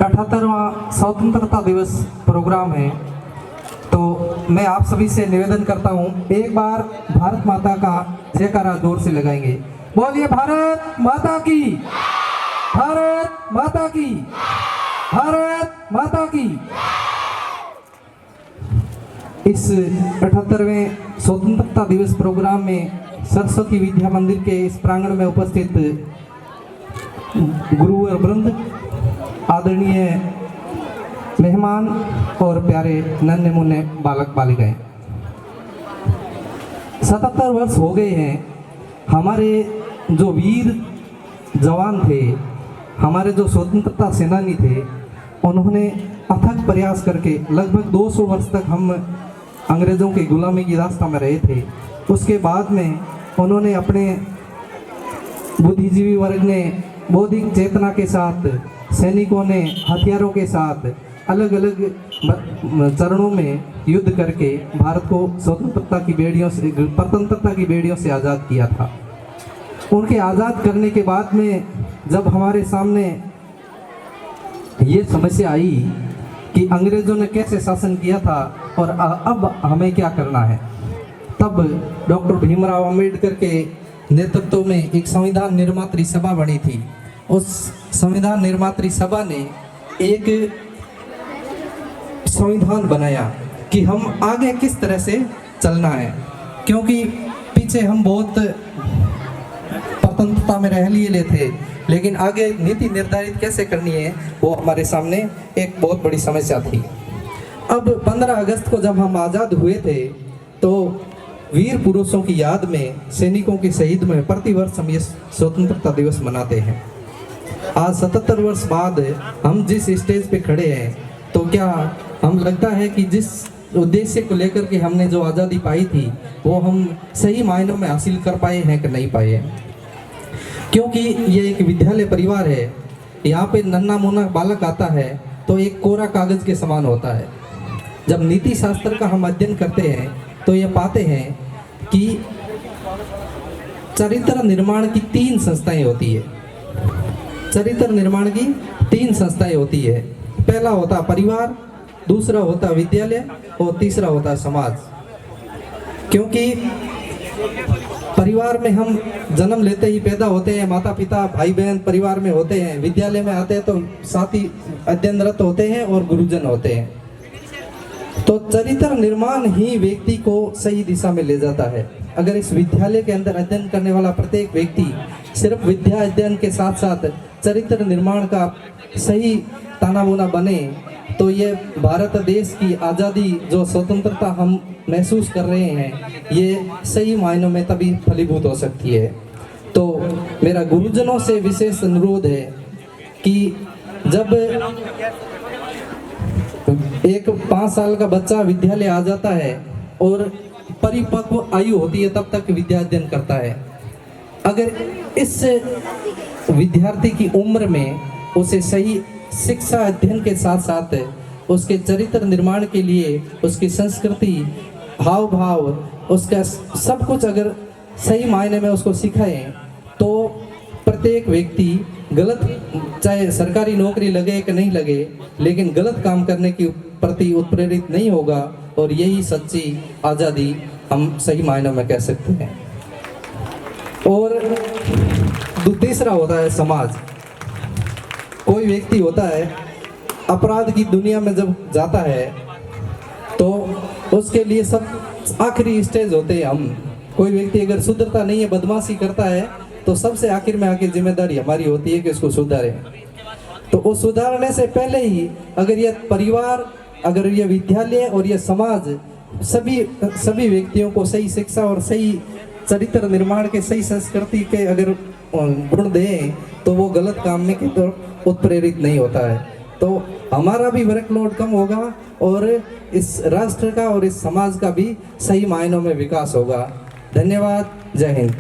78वां स्वतंत्रता दिवस प्रोग्राम है, तो मैं आप सभी से निवेदन करता हूँ, एक बार भारत माता का जयकारा जोर से लगाएंगे। बोलिए भारत माता की, भारत माता की, भारत माता की। इस 78वें स्वतंत्रता दिवस प्रोग्राम में सरस्वती विद्या मंदिर के इस प्रांगण में उपस्थित गुरुवर वृंद, आदरणीय मेहमान और प्यारे नन्हे मुन्ने बालक बालिकाएं, 77 वर्ष हो गए हैं। हमारे जो वीर जवान थे, हमारे जो स्वतंत्रता सेनानी थे, उन्होंने अथक प्रयास करके लगभग 200 वर्ष तक हम अंग्रेज़ों की गुलामी की रास्ता में रहे थे। उसके बाद में उन्होंने अपने बुद्धिजीवी वर्ग ने बौद्धिक चेतना के साथ, सैनिकों ने हथियारों के साथ अलग अलग चरणों में युद्ध करके भारत को स्वतंत्रता की बेड़ियों से, स्वतंत्रता की बेड़ियों से आज़ाद किया था। उनके आज़ाद करने के बाद में जब हमारे सामने ये समस्या आई कि अंग्रेज़ों ने कैसे शासन किया था और अब हमें क्या करना है, तब डॉक्टर भीमराव अंबेडकर के नेतृत्व में एक संविधान निर्मात्री सभा बनी थी। उस संविधान निर्मात्री सभा ने एक संविधान बनाया कि हम आगे किस तरह से चलना है, क्योंकि पीछे हम बहुत स्वतंत्रता में रह लिए थे, लेकिन आगे नीति निर्धारित कैसे करनी है वो हमारे सामने एक बहुत बड़ी समस्या थी। अब 15 अगस्त को जब हम आज़ाद हुए थे, तो वीर पुरुषों की याद में, सैनिकों के शहीद में प्रतिवर्ष हम ये स्वतंत्रता दिवस मनाते हैं। आज 77 वर्ष बाद हम जिस स्टेज पे खड़े हैं, तो क्या हम लगता है कि जिस उद्देश्य को लेकर के हमने जो आज़ादी पाई थी वो हम सही मायनों में हासिल कर पाए हैं कि नहीं पाए हैं? क्योंकि ये एक विद्यालय परिवार है। यहाँ पे नन्हा मुन्ना बालक आता है तो एक कोरा कागज़ के समान होता है। जब नीति शास्त्र का हम अध्ययन करते हैं तो ये पाते हैं कि चरित्र निर्माण की 3 संस्थाएं होती है। चरित्र निर्माण की 3 संस्थाएं होती है। पहला होता परिवार, दूसरा होता विद्यालय और तीसरा होता समाज। क्योंकि परिवार में हम जन्म लेते ही पैदा होते हैं, माता पिता भाई बहन परिवार में होते हैं, विद्यालय में आते हैं तो साथी अध्ययनरत होते हैं और गुरुजन होते हैं। तो चरित्र निर्माण ही व्यक्ति को सही दिशा में ले जाता है। अगर इस विद्यालय के अंदर अध्ययन करने वाला प्रत्येक व्यक्ति सिर्फ विद्या अध्ययन के साथ साथ चरित्र निर्माण का सही तानाबुना बने, तो ये भारत देश की आज़ादी, जो स्वतंत्रता हम महसूस कर रहे हैं, ये सही मायनों में तभी फलीभूत हो सकती है। तो मेरा गुरुजनों से विशेष अनुरोध है कि जब एक 5 साल का बच्चा विद्यालय आ जाता है और परिपक्व आयु होती है, तब तक विद्या अध्ययन करता है। अगर इस विद्यार्थी की उम्र में उसे सही शिक्षा अध्ययन के साथ साथ उसके चरित्र निर्माण के लिए उसकी संस्कृति, हाव भाव, उसका सब कुछ अगर सही मायने में उसको सिखाएं, तो प्रत्येक व्यक्ति गलत, चाहे सरकारी नौकरी लगे कि नहीं लगे, लेकिन गलत काम करने के प्रति उत्प्रेरित नहीं होगा। और यही सच्ची आज़ादी हम सही मायनों में कह सकते हैं। और तीसरा होता है समाज। कोई व्यक्ति होता है अपराध की दुनिया में जब जाता है तो उसके लिए सब आखिरी स्टेज होते हैं हम। कोई व्यक्ति अगर सुधरता नहीं है, बदमाशी करता है, तो सबसे आखिर में आके जिम्मेदारी हमारी होती है कि उसको सुधारें। तो उस सुधारने से पहले ही अगर ये परिवार, अगर ये विद्यालय और ये समाज सभी व्यक्तियों को सही शिक्षा और सही चरित्र निर्माण के, सही संस्कृति के अगर गुण दें, तो वो गलत काम में की तरफ उत्प्रेरित नहीं होता है। तो हमारा भी वर्कलोड कम होगा और इस राष्ट्र का और इस समाज का भी सही मायनों में विकास होगा। धन्यवाद। जय हिंद।